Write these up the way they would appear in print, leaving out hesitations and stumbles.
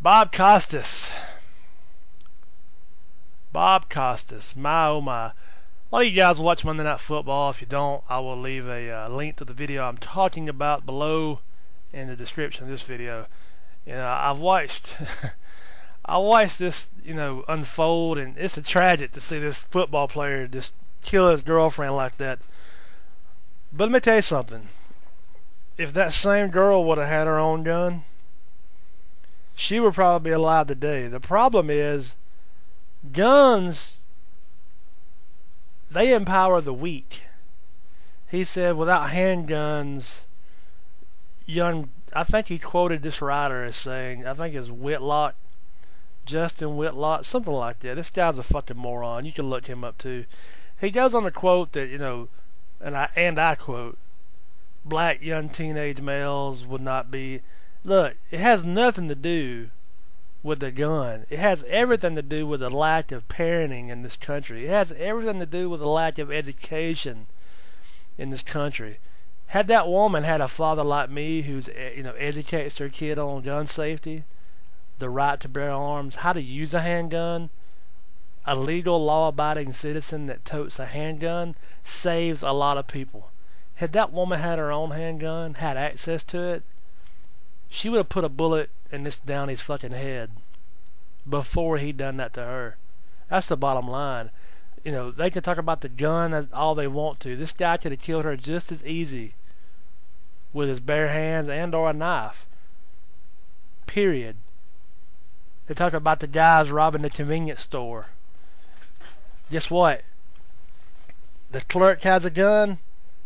Bob Costas. Bob Costas. My oh my. A lot of you guys watch Monday Night Football. If you don't, I will leave a link to the video I'm talking about below in the description of this video. You know, I've watched I watched this, unfold, and it's a tragic to see this football player just kill his girlfriend like that. But let me tell you something. If that same girl would have had her own gun, she would probably be alive today. The problem is, guns, they empower the weak. He said without handguns, I think he quoted this writer as saying, I think it's Whitlock, Justin Whitlock, something like that. This guy's a fucking moron. You can look him up too. He goes on to quote that, and I quote, black young teenage males would not be. Look, it has nothing to do with the gun. It has everything to do with the lack of parenting in this country. It has everything to do with the lack of education in this country. Had that woman had a father like me who's educates their kid on gun safety, the right to bear arms, how to use a handgun, a legal law-abiding citizen that totes a handgun saves a lot of people. Had that woman had her own handgun, had access to it, she would have put a bullet in this down his fucking head before he done that to her. That's the bottom line. They can talk about the gun all they want to. This guy could have killed her just as easy with his bare hands and or a knife. Period. They talk about the guys robbing the convenience store. Guess what? The clerk has a gun,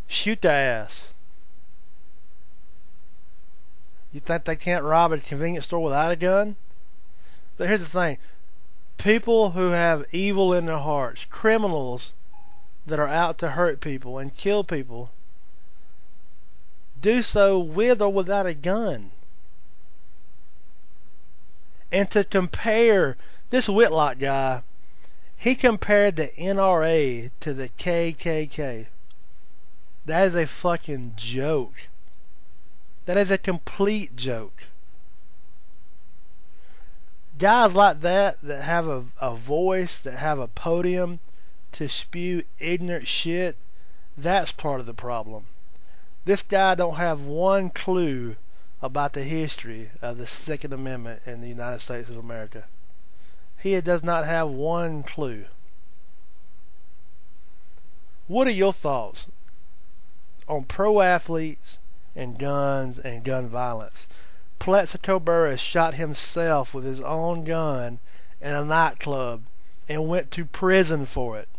shoot their ass. You think they can't rob a convenience store without a gun? But here's the thing. People who have evil in their hearts, criminals that are out to hurt people and kill people, do so with or without a gun. And to compare this Whitlock guy, he compared the NRA to the KKK. That is a fucking joke. That is a complete joke. Guys like that have a voice, that have a podium to spew ignorant shit, that's part of the problem. This guy don't have one clue about the history of the Second Amendment in the United States of America. He does not have one clue. What are your thoughts on pro athletes and guns and gun violence? Plexico Burress shot himself with his own gun in a nightclub and went to prison for it.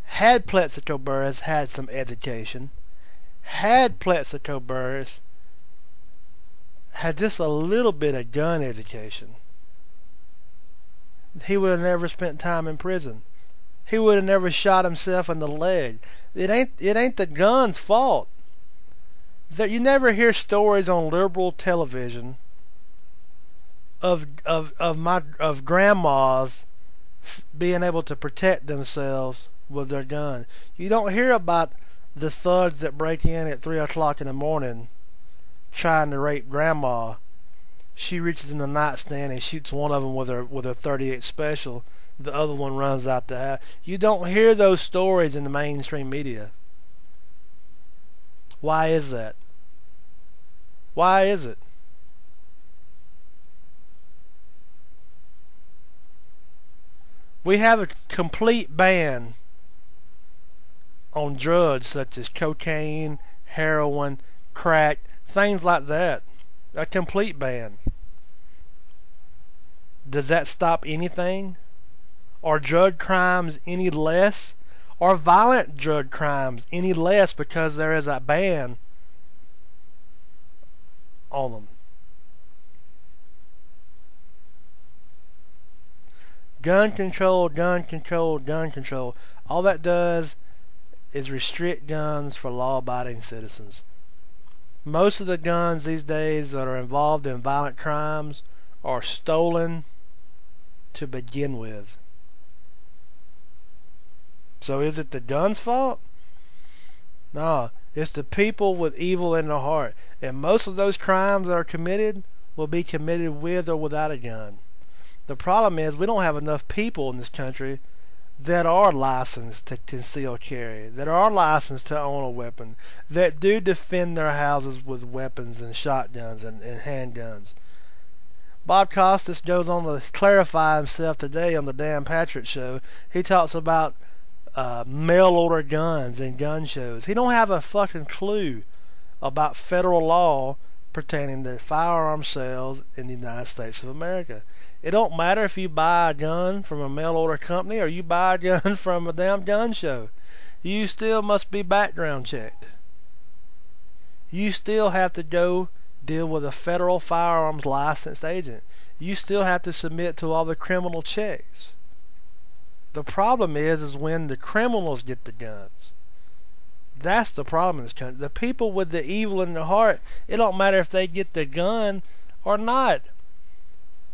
Had Plexico Burress had some education, had Plexico Burress had just a little bit of gun education, he would have never spent time in prison. He would have never shot himself in the leg. It ain't the gun's fault. That you never hear stories on liberal television of grandmas being able to protect themselves with their gun. You don't hear about the thugs that break in at 3 o'clock in the morning trying to rape grandma. She reaches in the nightstand and shoots one of them with her 38 special. The other one runs out the house. You don't hear those stories in the mainstream media. Why is that? Why is it? We have a complete ban on drugs such as cocaine, heroin, crack, things like that. A complete ban. Does that stop anything? Are drug crimes any less? Are violent drug crimes any less because there is a ban on them? Gun control, gun control, gun control. All that does is restrict guns for law-abiding citizens. Most of the guns these days that are involved in violent crimes are stolen to begin with. So is it the gun's fault? No, It's the people with evil in their heart. And most of those crimes that are committed will be committed with or without a gun. The problem is we don't have enough people in this country that are licensed to conceal carry, that are licensed to own a weapon, that do defend their houses with weapons and shotguns and handguns. Bob Costas goes on to clarify himself today on the Dan Patrick Show. He talks about mail order guns and gun shows. He don't have a fucking clue about federal law pertaining to firearm sales in the United States of America. It don't matter if you buy a gun from a mail order company or you buy a gun from a damn gun show. You still must be background checked. You still have to go deal with a federal firearms licensed agent. You still have to submit to all the criminal checks. The problem is when the criminals get the guns. That's the problem in this country. The people with the evil in their heart, it don't matter if they get the gun or not.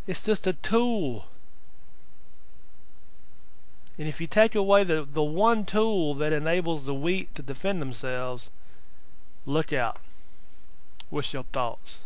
It's just a tool. And if you take away the one tool that enables the weak to defend themselves, look out. What's your thoughts?